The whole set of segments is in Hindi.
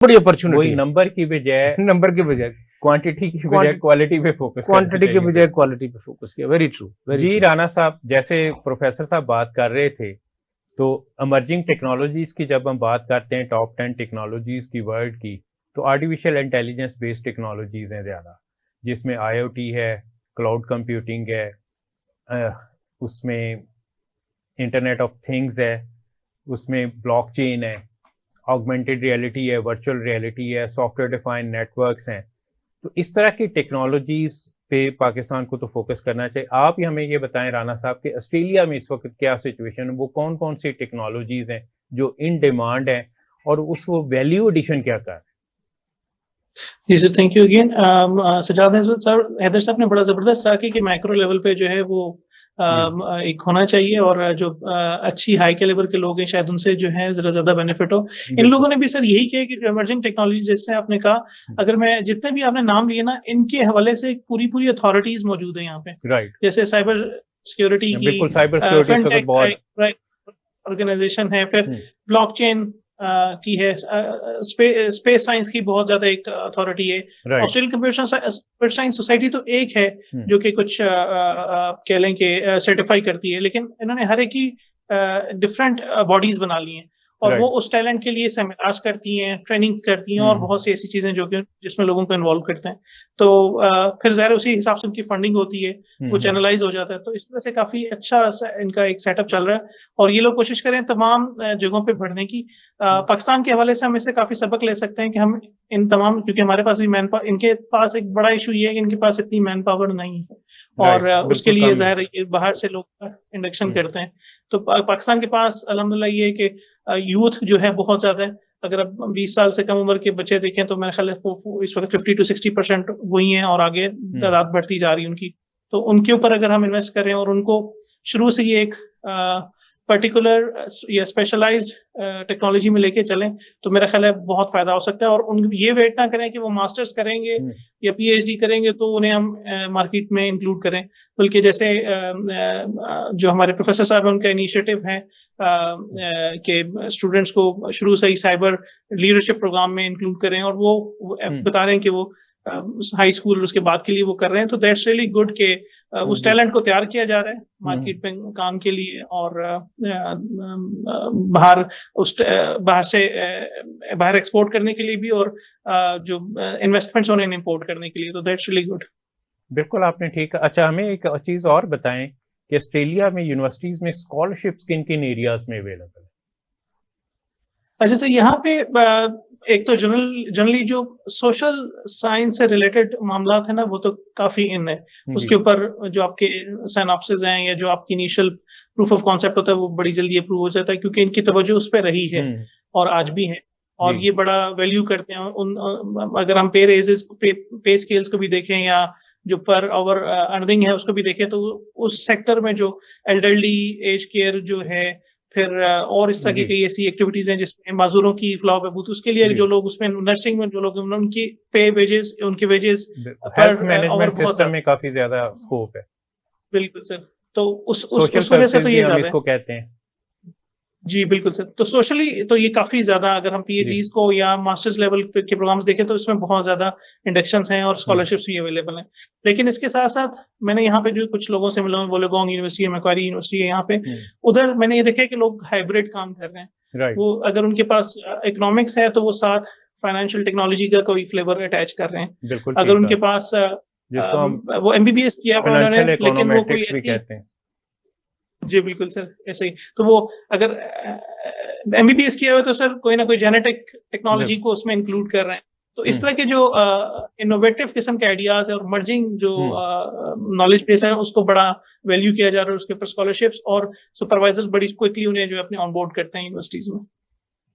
बड़ी अपॉर्चुनिटी वही है। नंबर की बजाय नंबर के बजाय क्वांटिटी की बजाय क्वालिटी पे फोकस क्वांटिटी के बजाय क्वालिटी पे फोकस किया। वेरी ट्रू, वेरी जी ट्रू। राणा साहब, जैसे प्रोफेसर साहब बात कर रहे थे, तो इमर्जिंग टेक्नोलॉजीज की जब हम बात करते हैं, टॉप 10 टेक्नोलॉजीज की वर्ल्ड की, तो आर्टिफिशियल इंटेलिजेंस बेस्ड टेक्नोलॉजीज हैं ज़्यादा, जिसमें आईओटी है, क्लाउड कंप्यूटिंग है, उसमें इंटरनेट ऑफ थिंग्स है, उसमें ब्लॉकचेन है, ऑगमेंटेड रियलिटी है, वर्चुअल रियलिटी है, सॉफ्टवेयर डिफाइंड नेटवर्क्स हैं। तो इस तरह की टेक्नोलॉजीज पे पाकिस्तान को तो फोकस करना चाहिए। आप ही हमें ये बताएं राणा साहब कि ऑस्ट्रेलिया में इस वक्त क्या सिचुएशन है, वो कौन कौन सी टेक्नोलॉजीज हैं जो इन डिमांड है और उसको वैल्यू एडिशन क्या कर रहे हैं? जी sir, thank you again. Sajjad Haider साहब ने बड़ा जबरदस्त रहा कि माइक्रो लेवल पे जो है वो एक होना चाहिए, और जो अच्छी हाई कैलिबर के लोग हैं शायद उनसे जो है जरा ज्यादा बेनिफिट हो। इन लोगों ने भी सर यही किया कि इमर्जिंग टेक्नोलॉजी जैसे आपने कहा, अगर मैं जितने भी आपने नाम लिए ना, इनके हवाले से पूरी पूरी अथॉरिटीज मौजूद है यहाँ पे। राइट, जैसे साइबर सिक्योरिटी की, बिल्कुल साइबर सिक्योरिटी बहुत ऑर्गेनाइजेशन है, फिर ब्लॉकचेन की है, स्पेस साइंस की बहुत ज्यादा एक अथॉरिटी है। ऑस्ट्रेलियन कंप्यूटर साइंस सोसाइटी तो एक है जो कि कुछ कह लें कि सर्टिफाई करती है, लेकिन इन्होंने हर एक की डिफरेंट बॉडीज बना ली हैं, और वो उस टैलेंट के लिए सेमिनार्स करती हैं, ट्रेनिंग करती हैं, और बहुत सी ऐसी चीजें जो कि जिसमें लोगों को इन्वॉल्व करते हैं। तो फिर ज़ाहिर उसी हिसाब से उनकी फंडिंग होती है, वो चैनलाइज हो जाता है। तो इस तरह से काफी अच्छा इनका एक सेटअप चल रहा है, और ये लोग कोशिश करें तमाम जगहों पे बढ़ने की। पाकिस्तान के हवाले से हम इससे काफी सबक ले सकते हैं कि हम इन तमाम, क्योंकि हमारे पास भी मैन पावर, इनके पास एक बड़ा इशू ये है कि इनके पास इतनी मैन पावर नहीं है, और उसके लिए ज़ाहिर बाहर से लोग इंडक्शन करते हैं। तो पाकिस्तान के पास अल्हम्दुलिल्लाह ये है कि यूथ जो है बहुत ज्यादा है। अगर अब 20 साल से कम उम्र के बच्चे देखें तो मेरे ख्याल इस वक्त 50 to 60% वही हैं, और आगे तादाद बढ़ती जा रही है उनकी। तो उनके ऊपर अगर हम इन्वेस्ट करें और उनको शुरू से ये एक पर्टिकुलर या स्पेशलाइज्ड टेक्नोलॉजी में लेके चलें, तो मेरा ख्याल है बहुत फायदा हो सकता है। और उन ये वेट ना करें कि वो मास्टर्स करेंगे या पीएचडी करेंगे तो उन्हें हम मार्केट में इंक्लूड करें, बल्कि जैसे जो हमारे प्रोफेसर साहब हैं उनका इनिशिएटिव है कि स्टूडेंट्स को शुरू से ही साइबर लीडरशिप प्रोग्राम में इंक्लूड करें, और वो बता रहे हैं कि वो हाई स्कूल और उसके बाद के लिए वो कर रहे हैं। तो दैट्स रियली गुड के उस टैलेंट को तैयार किया जा रहा है मार्केट में काम के लिए, और बाहर एक्सपोर्ट करने के लिए भी, और जो इन्वेस्टमेंट्स उन्हें इंपोर्ट करने के लिए। तो दैट्स रियली गुड। बिल्कुल आपने ठीक है। अच्छा, हमें एक चीज और बताएं कि ऑस्ट्रेलिया में यूनिवर्सिटीज में स्कॉलरशिप्स किन किन एरियाज में अवेलेबल है? अच्छा सर, यहाँ पे एक तो जनरली जो सोशल साइंस से रिलेटेड मामला है ना, वो तो काफी इन है। उसके ऊपर जो आपके साइनॉप्सिस हैं या जो आपकी इनिशियल प्रूफ ऑफ कॉन्सेप्ट होता है वो बड़ी जल्दी अप्रूव हो जाता है, क्योंकि इनकी तवज्जो उस पर रही है और आज भी है, और ये बड़ा वैल्यू करते हैं उन। अगर हम पे स्केल्स को भी देखें या जो पर आवर अर्निंग है उसको भी देखें, तो उस सेक्टर में जो एल्डरली एज केयर जो है, फिर और इस तरह की ऐसी एक्टिविटीज हैं जिसमें माजूरों की फ्लॉ बहबूद, उसके लिए जो लोग उसमें नर्सिंग में जो लोग उनकी पे वेजेस, उनके वेजेस हेल्थ मैनेजमेंट सिस्टम में काफी ज्यादा स्कोप है। बिल्कुल सर। तो उस सोशल वजह से तो ये हम इसको कहते हैं। जी बिल्कुल सर। तो सोशली तो ये काफी ज्यादा, अगर हम पीएचडीज को या मास्टर्स लेवल के प्रोग्राम्स देखें तो इसमें बहुत ज्यादा इंडक्शंस हैं और स्कॉलरशिप्स भी अवेलेबल हैं। लेकिन इसके साथ साथ मैंने यहाँ पे जो कुछ लोगों से मिला हूं, वोलोगोंग यूनिवर्सिटी है, मैक्वारी यूनिवर्सिटी है यहाँ पे, उधर मैंने ये देखा कि लोग हाइब्रिड काम कर रहे हैं। वो अगर उनके पास इकोनॉमिक्स है तो वो साथ फाइनेंशियल टेक्नोलॉजी का कोई फ्लेवर अटैच कर रहे हैं। अगर उनके पास वो एमबीबीएस किया है उन्होंने, लेकिन वो कोई ऐसी, जी बिल्कुल सर, ऐसे ही। तो वो अगर एमबीबीएस किया हुआ तो सर कोई ना कोई जेनेटिक टेक्नोलॉजी को उसमें इंक्लूड कर रहे हैं। तो इस तरह के जो इनोवेटिव किस्म के आइडियाज है और मर्जिंग जो नॉलेज बेस है उसको बड़ा वैल्यू किया जा रहा है। उसके ऊपर स्कॉलरशिप्स और सुपरवाइजर्स बड़ी क्विकली उन्हें जो अपने ऑन बोर्ड करते हैं यूनिवर्सिटीज में।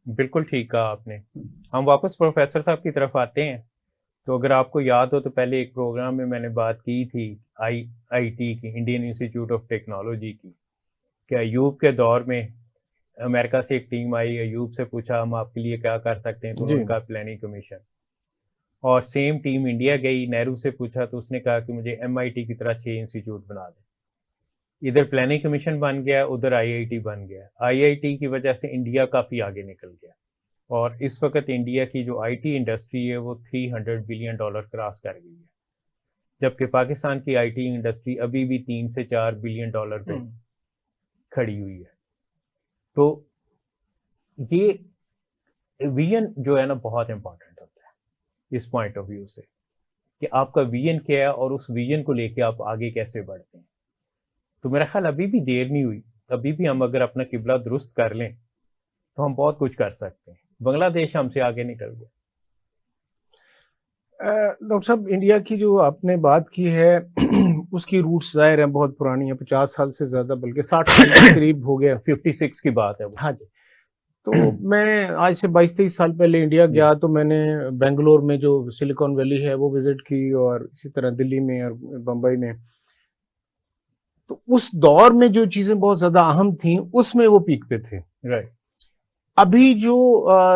बिल्कुल ठीक कहा आपने। हम वापस प्रोफेसर साहब की तरफ आते हैं। तो अगर आपको याद हो तो पहले एक प्रोग्राम में मैंने बात की थी आईआईटी की, इंडियन इंस्टीट्यूट ऑफ टेक्नोलॉजी की, कि अयूब के दौर में अमेरिका से एक टीम आई, अयूब से पूछा हम आपके लिए क्या कर सकते हैं, तो उनका प्लानिंग कमीशन। और सेम टीम इंडिया गई, नेहरू से पूछा तो उसने कहा कि मुझे एमआईटी की तरह 6 इंस्टीट्यूट बना दे। इधर प्लानिंग कमीशन बन गया, उधर आईआईटी बन गया। आईआईटी की वजह से इंडिया काफी आगे निकल गया। और इस वक्त इंडिया की जो आईटी इंडस्ट्री है वो $300 बिलियन क्रॉस कर गई है, जबकि पाकिस्तान की आईटी इंडस्ट्री अभी भी $3 से $4 बिलियन पे खड़ी हुई है। तो ये विजन जो है ना बहुत इंपॉर्टेंट होता है इस पॉइंट ऑफ व्यू से, कि आपका विजन क्या है और उस विजन को लेके आप आगे कैसे बढ़ते हैं। तो मेरा ख्याल अभी भी देर नहीं हुई, अभी भी हम अगर अपना किबला दुरुस्त कर लें तो हम बहुत कुछ कर सकते हैं। बांग्लादेश हमसे आगे निकल गया। डॉक्टर साहब, इंडिया की जो आपने बात की है उसकी रूट्स जाहिर है बहुत पुरानी है, 50 साल से ज्यादा, बल्कि 60 साल के करीब हो गया। 56 की बात है वो। हाँ जी। तो मैं आज से 22-23 साल पहले इंडिया गया तो मैंने बेंगलोर में जो सिलिकॉन वैली है वो विजिट की, और इसी तरह दिल्ली में और बम्बई में। तो उस दौर में जो चीजें बहुत ज्यादा अहम थी उसमें वो पीक पे थे। राइट। अभी जो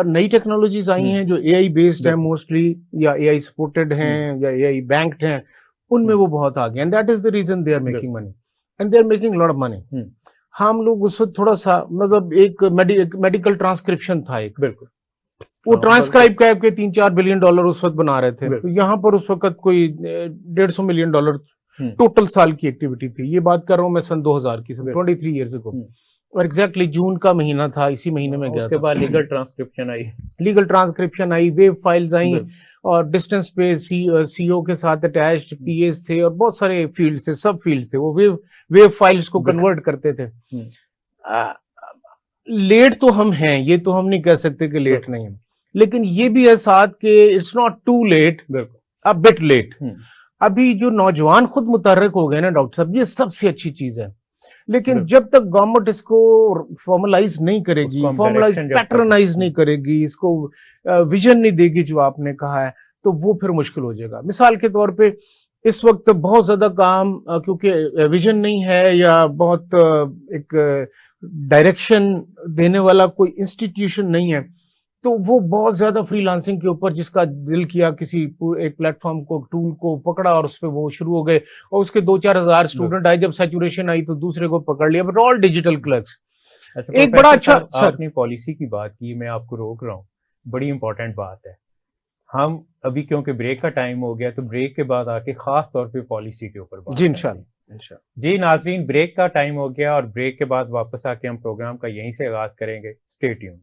नई टेक्नोलॉजीज आई हैं जो एआई बेस्ड है मोस्टली, या एआई सपोर्टेड हैं या एआई बैंक्ड हैं, उनमें वो बहुत आगे, and that is the reason they are making money, and they are making lot of money. हम लोग उस वक्त थोड़ा सा मतलब एक मेडिकल ट्रांसक्रिप्शन था एक, बिल्कुल, वो ट्रांसक्राइब करके $3-4 बिलियन उस वक्त बना रहे थे। तो यहाँ पर उस वक्त कोई $150 मिलियन टोटल साल की एक्टिविटी थी। ये बात कर रहा हूँ मैं सन 2000 की, 23 ईयर्स अगो, और एग्जैक्टली जून का महीना था, इसी महीने में गया। उसके बाद लीगल ट्रांसक्रिप्शन आई, वेब फाइल्स आई, और डिस्टेंस पे सीओ के साथ अटैच्ड पीएस थे, और बहुत सारे फील्ड थे, सब फील्ड थे, वो वेब फाइल्स को कन्वर्ट करते थे। लेट तो हम हैं, ये तो हम नहीं कह सकते कि लेट नहीं है, लेकिन ये भी है साथ के it's not too late, a bit late. अभी जो नौजवान खुद मुतहर्रिक हो गए ना डॉक्टर साहब, ये सबसे अच्छी चीज है, लेकिन जब तक गवर्नमेंट इसको फॉर्मलाइज नहीं करेगी, फॉर्मलाइज पैटर्नाइज नहीं करेगी, इसको विजन नहीं देगी जो आपने कहा है, तो वो फिर मुश्किल हो जाएगा। मिसाल के तौर पे इस वक्त बहुत ज्यादा काम, क्योंकि विजन नहीं है या बहुत एक डायरेक्शन देने वाला कोई इंस्टीट्यूशन नहीं है, तो वो बहुत ज्यादा फ्रीलांसिंग के ऊपर जिसका दिल किया किसी एक प्लेटफॉर्म को, टूल को पकड़ा और उस पर वो शुरू हो गए, और उसके 2-4 हजार स्टूडेंट आए, जब सैचुरेशन आई तो दूसरे को पकड़ लिया, बट ऑल डिजिटल क्लर्क्स। एक बड़ा अच्छा आपने पॉलिसी की बात की, मैं आपको रोक रहा हूँ, बड़ी इंपॉर्टेंट बात है। हम अभी क्योंकि ब्रेक का टाइम हो गया, तो ब्रेक के बाद आके खास तौर पे पॉलिसी के ऊपर बात जी इंशाल्लाह। जी नाजरीन, ब्रेक का टाइम हो गया और ब्रेक के बाद वापस आके हम प्रोग्राम का यहीं से आगाज करेंगे। Stay tuned.